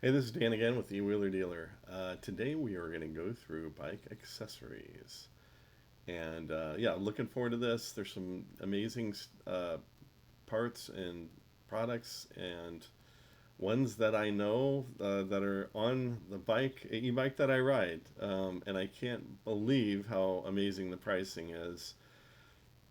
Hey, this is Dan again with the Wheeler Dealer. Today we are going to go through bike accessories. And yeah, looking forward to this. There's some amazing parts and products and ones that I know that are on the bike, e-bike that I ride. And I can't believe how amazing the pricing is.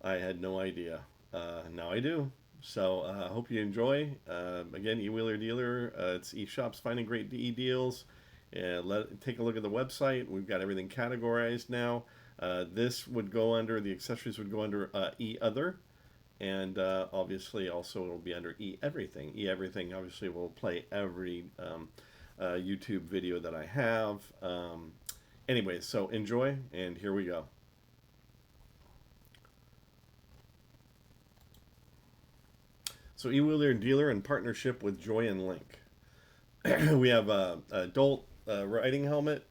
I had no idea. Now I do. So I hope you enjoy. Again, eWheeler Dealer. It's eShops finding great deals. Take a look at the website. We've got everything categorized now. This would go under the accessories would go under e other, and obviously also it'll be under e everything. E everything obviously will play every YouTube video that I have. Anyway, so enjoy, and here we go. So eWheeler Dealer in partnership with Joy and Link. We have a adult riding helmet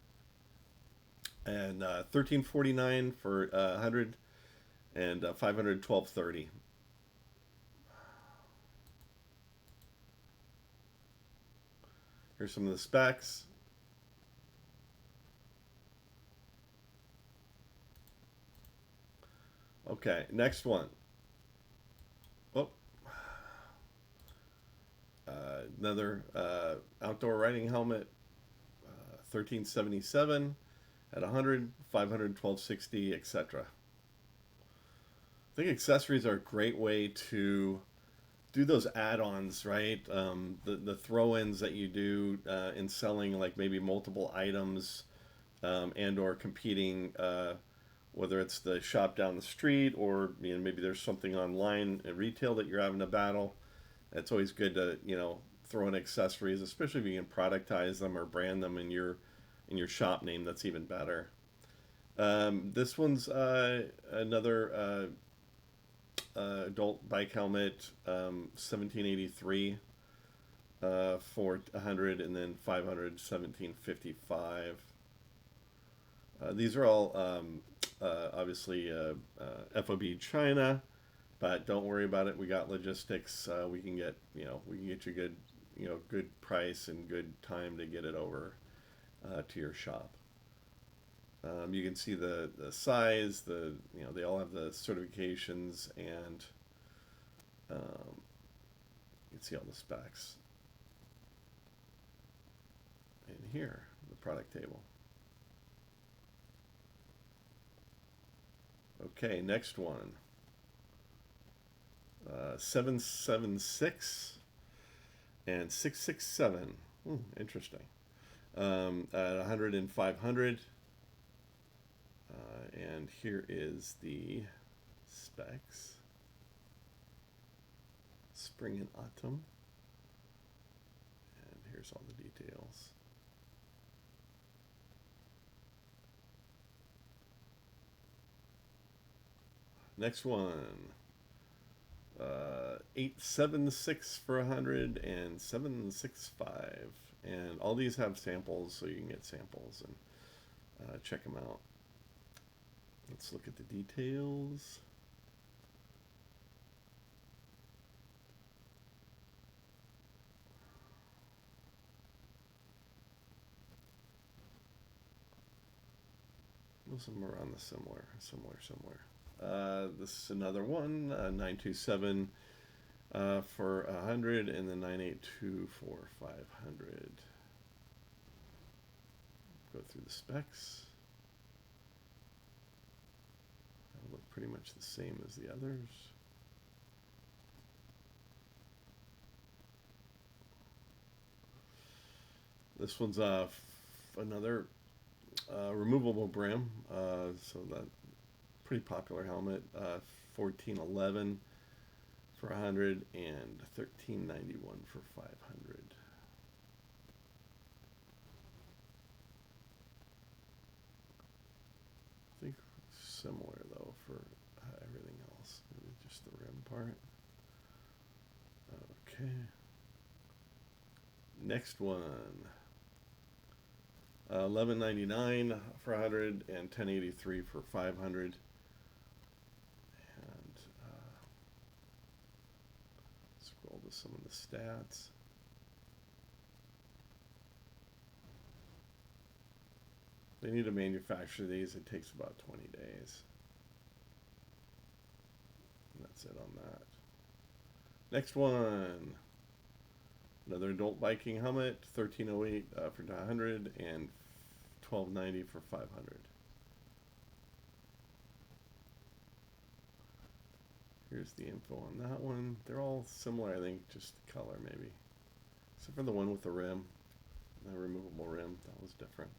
and 1349 for 100 and 512.30. Here's some of the specs. Okay, next one. Oh, another outdoor riding helmet, 1377 at 100, 500, 1260, etc. I think accessories are a great way to do those add-ons, right? The throw-ins that you do in selling, like maybe multiple items, and or competing, whether it's the shop down the street or maybe there's something online at retail that you're having a battle. It's always good to throw in accessories, especially if you can productize them or brand them in your shop name. That's even better. This one's another adult bike helmet, 1783 for 100, and then 500, 1755. These are all obviously FOB China, but don't worry about it. We got logistics. We can get you good good price and good time to get it over to your shop. You can see the size. They all have the certifications, and you can see all the specs in here, the product table. Okay, next one. 776 and 667. Interesting. At 100 and 500. And here is the specs. Spring and autumn. And here's all the details. Next one. 876 for 100 and 765. And all these have samples, so you can get samples and check them out. Let's look at the details. Most of them are on the similar. This is another one, 927 for 100, and then 982 for 500. Go through the specs. They look pretty much the same as the others. This one's another removable brim, so that pretty popular helmet. 1411 for 100 and 1391 for 500. I think similar though for everything else, maybe just the rim part. Okay. Next one. 1199 for 100 and 1083 for 500. And scroll to some of the stats. They need to manufacture these. It takes about 20 days. And that's it on that. Next one. Another adult biking helmet, 1308 for 900 and 1290 for 500. Here's the info on that one. They're all similar, I think, just the color maybe. Except for the one with the rim, the removable rim, that was different.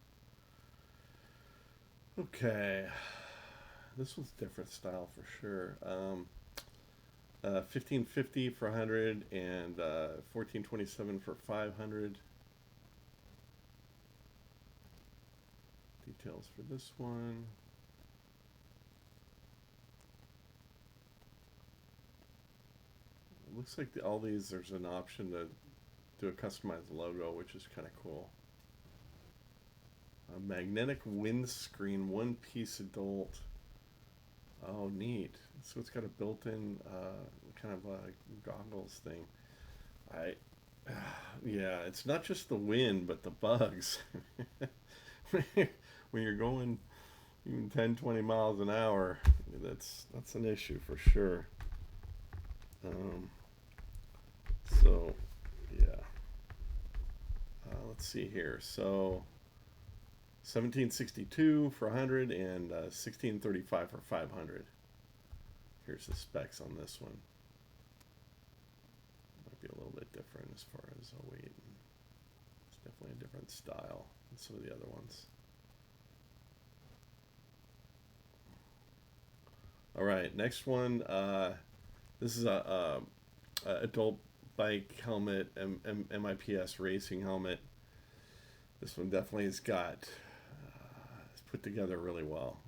Okay, this was different style for sure. 1550 for 100 and 1427 for 500. Details for this one. It looks like all these, there's an option to do a customized logo, which is kind of cool. A magnetic windscreen, one piece adult. Oh, neat. So it's got a built-in kind of goggles thing. Yeah, it's not just the wind, but the bugs. When you're going even 10, 20 miles an hour, that's an issue for sure. So, yeah. Let's see here. So, 1762 for 100 and 1635 for 500. Here's the specs on this one. Might be a little bit different as far as weight. It's definitely a different style than some of the other ones. All right, next one. This is a adult bike helmet, MIPS racing helmet. This one definitely has got it's put together really well.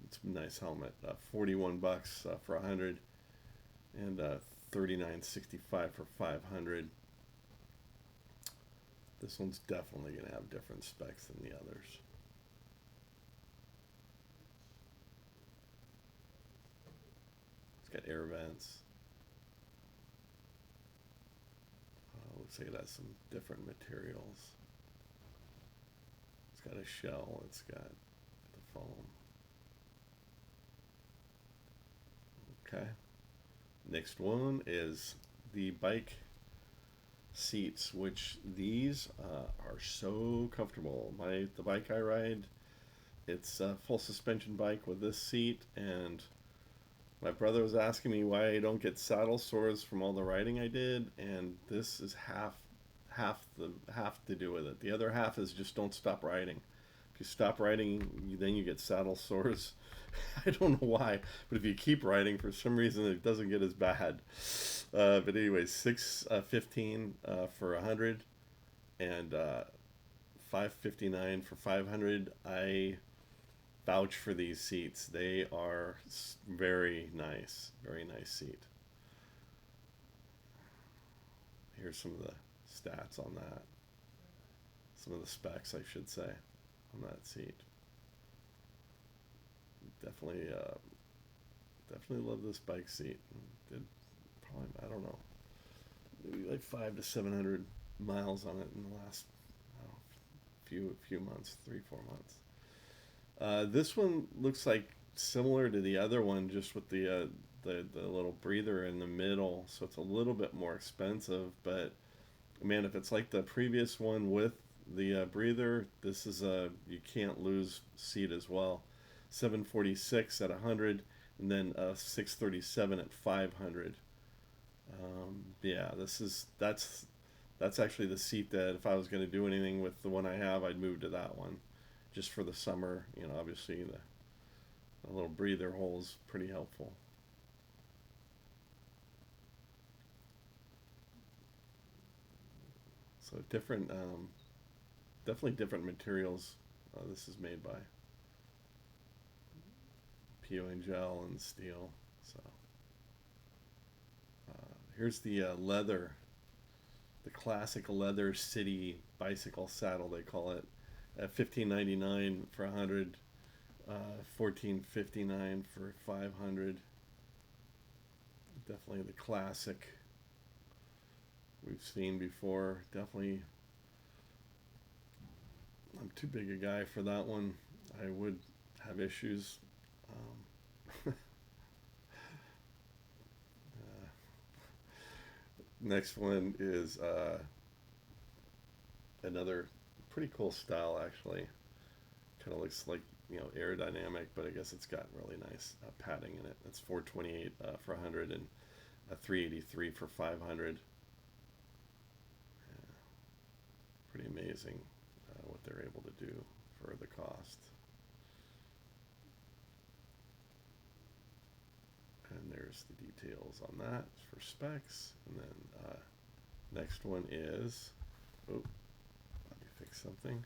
It's a nice helmet. $41 for 100 and $39.65 for 500. This one's definitely going to have different specs than the others. It's got air vents. Looks like it has some different materials. It's got a shell. It's got the foam. Okay. Next one is the bike seats, which these are so comfortable. The bike I ride, it's a full suspension bike with this seat, and my brother was asking me why I don't get saddle sores from all the riding I did, and this is half to do with it. The other half is just don't stop riding. If you stop riding, then you get saddle sores. I don't know why, but if you keep riding, for some reason it doesn't get as bad. But anyway, 615 for 100 and 559 for 500. I vouch for these seats. They are very nice seat. Here's some of the stats on that. Some of the specs, I should say, on that seat. Definitely love this bike seat. Did probably, I don't know, maybe like 500 to 700 miles on it in the last few months, 3-4 months. This one looks like similar to the other one, just with the little breather in the middle, so it's a little bit more expensive. But man, if it's like the previous one with the breather, this is a you can't lose seat as well. 746 at 100, and then 637 at 500. Yeah, that's actually the seat that if I was going to do anything with the one I have, I'd move to that one, just for the summer. You know, obviously the little breather hole is pretty helpful. So different, definitely different materials. This is made by PO and gel and steel. So here's the leather, the classic leather city bicycle saddle they call it, at $15.99 for 100, $14.59 for 500. Definitely the classic we've seen before. Definitely I'm too big a guy for that one. I would have issues. Um, next one is another pretty cool style, actually. Kind of looks like, aerodynamic, but I guess it's got really nice padding in it. It's 428 for 100 and a 383 for 500. Yeah, pretty amazing what they're able to do for the cost. And there's the details on that for specs. And then next one is, oh, let me fix something.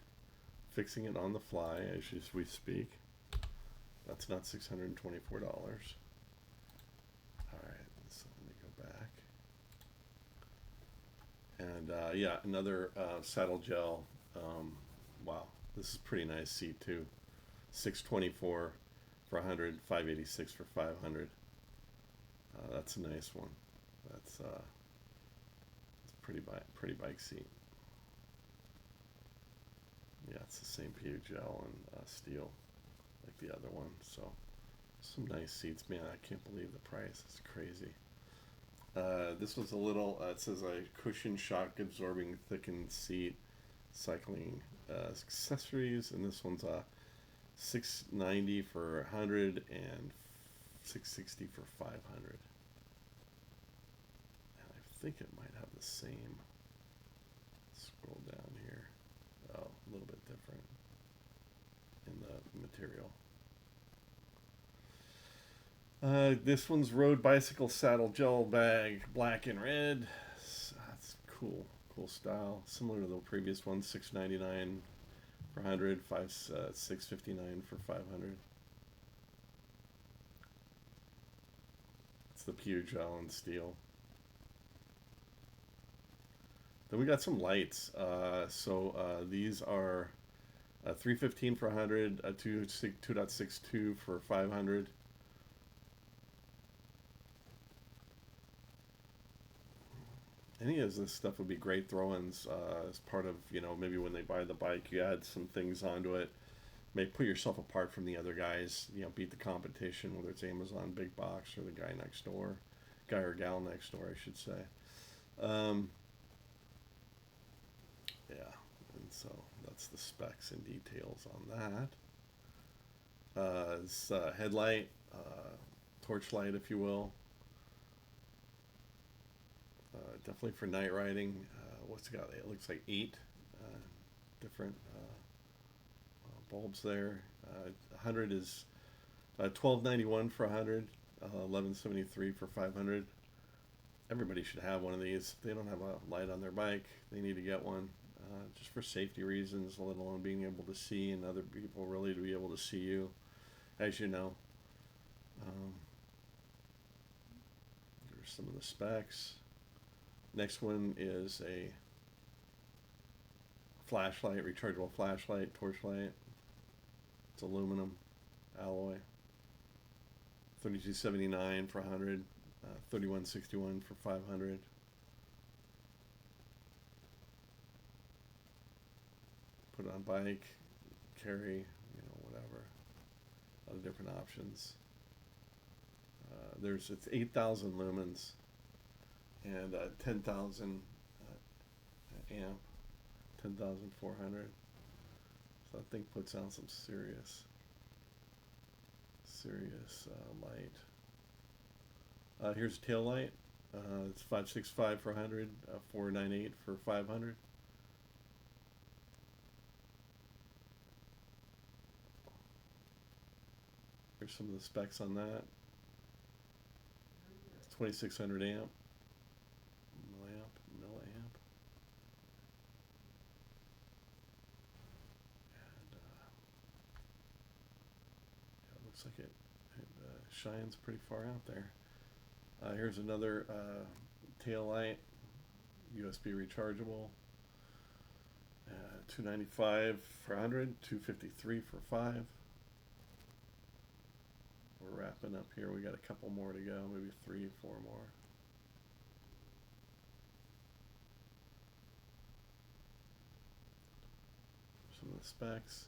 Fixing it on the fly as we speak. That's not $624. All right, so let me go back. And yeah, another saddle gel. Wow, this is pretty nice seat too. 624 for 100, 586 for 500. That's a nice one. That's pretty bike seat. Yeah, it's the same PU gel and steel like the other one. So some nice seats, man. I can't believe the price. It's crazy. This was a little. It says a cushion shock absorbing thickened seat, cycling accessories, and this one's $690 for 100 and $660 for 500. And I think it might have the same. Scroll down here. Oh, a little bit different in the material. This one's Road Bicycle Saddle Gel Bag, black and red. That's cool style. Similar to the previous one, $699 for 100, $659 for 500. It's the PU gel and steel. Then we got some lights. These are 315 for 100, 2.62 for 500. Any of this stuff would be great throw-ins as part of, maybe when they buy the bike, you add some things onto it. Maybe put yourself apart from the other guys, beat the competition, whether it's Amazon Big Box or the guy next door, guy or gal next door, I should say. Yeah, and so that's the specs and details on that. It's headlight, torch light, if you will. Definitely for night riding. What's it got? It looks like 8 different bulbs there. 100 is $12.91 for 100, $11.73 for 500. Everybody should have one of these. If they don't have a light on their bike, they need to get one, just for safety reasons, let alone being able to see and other people really to be able to see you, as you know. There's some of the specs. Next one is a flashlight, rechargeable flashlight, torch light. It's aluminum alloy. $32.79 for 100, $31.61 for 500. Put it on bike, carry, whatever. Other different options. It's 8,000 lumens and 10,000 amp, 10,400. So that thing puts out some serious light. Here's a tail light. It's 565 for 100, 498 for 500. Here's some of the specs on that. It's 2600 amp. Milliamp. And it looks like it shines pretty far out there. Here's another tail light, USB rechargeable. $295 for 100, $253 for 5. We're wrapping up here. We got a couple more to go, maybe 3 or 4 more. some of the specs.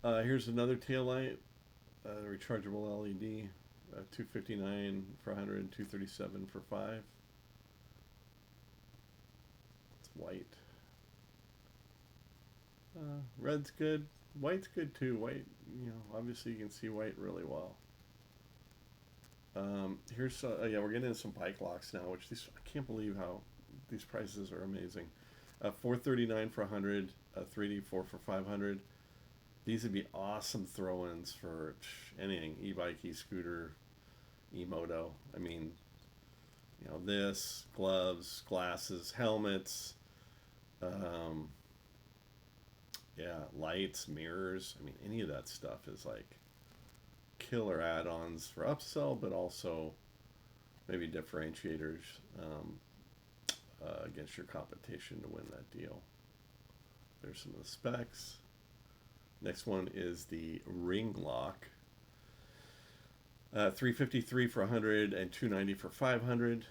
Here's another tail light, rechargeable LED, 259 for 100, 237 for 5. It's white. Red's good. White's good too. White, obviously you can see white really well. Here's yeah, we're getting into some bike locks now, which these I can't believe how these prices are amazing. 439 for 100, 3D4 for 500. These would be awesome throw-ins for anything: e-bike, e-scooter, e-moto. I mean, this, gloves, glasses, helmets, um, yeah, lights, mirrors. I mean, any of that stuff is like killer add-ons for upsell, but also maybe differentiators against your competition to win that deal. There's some of the specs. Next one is the ring lock. 353 for 100 and 290 for 500.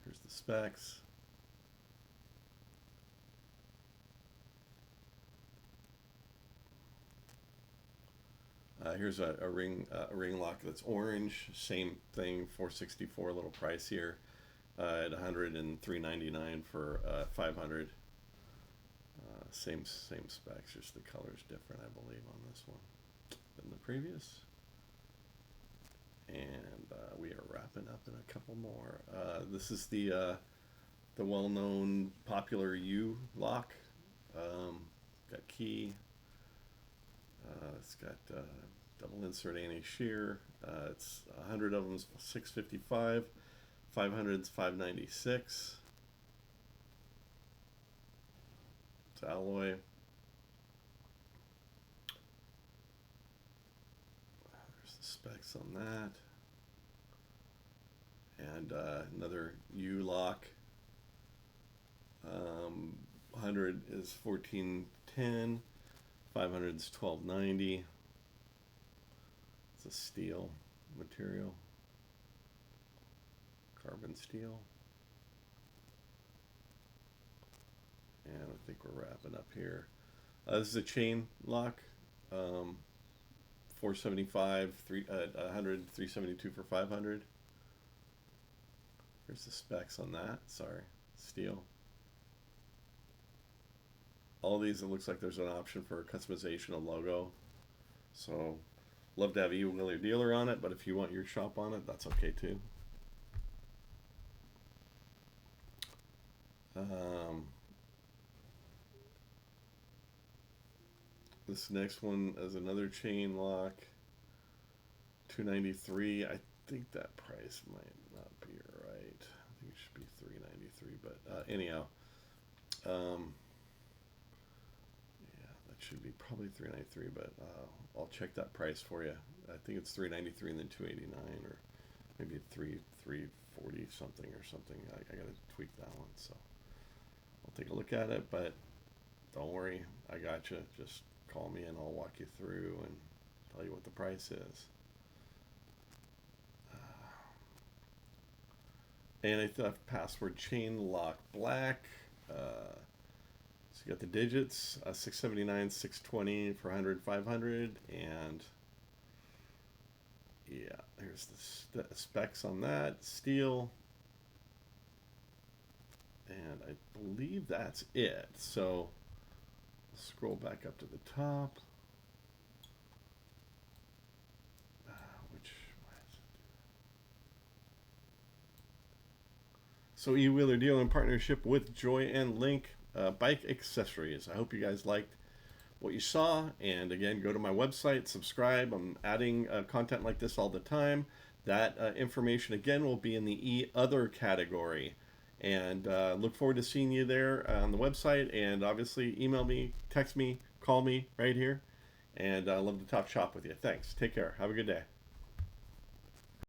Here's the specs. Here's a ring lock that's orange. Same thing, 464, a little pricier, at 100 and 399 for 500. Same specs, just the color's different, I believe, on this one than the previous. And we are wrapping up in a couple more. This is the well-known popular U lock. Got key. It's got double insert anti-shear. It's 100 of them, 655. 500's 596. It's alloy. There's the specs on that. And another U lock. 100 is 1410. 500 is 1290. It's a steel material, carbon steel. And I think we're wrapping up here. This is a chain lock, 475, 100, 372 for 500. Here's the specs on that. Sorry, steel. All these, it looks like there's an option for customization of logo. So, love to have EWD on it, but if you want your shop on it, that's okay too. This next one is another chain lock, 293. I think that price might not be right. I think it should be 393, but anyhow, yeah, that should be probably 393, but I'll check that price for you. I think it's 393 and then 289, or maybe 340 something or something. I gotta tweak that one, so I'll take a look at it, but don't worry, I got you. Just call me and I'll walk you through and tell you what the price is. Anti-theft password chain lock black. So you got the digits, 679, 620 for 100, 500, and yeah, here's the specs on that. Steel. And I believe that's it. So scroll back up to the top. So E-Wheeler Deal in partnership with Joy and Link Bike Accessories. I hope you guys liked what you saw. And again, go to my website, subscribe. I'm adding content like this all the time. That information, again, will be in the Other category. And look forward to seeing you there on the website. And obviously, email me, text me, call me right here. And I love to talk shop with you. Thanks. Take care. Have a good day.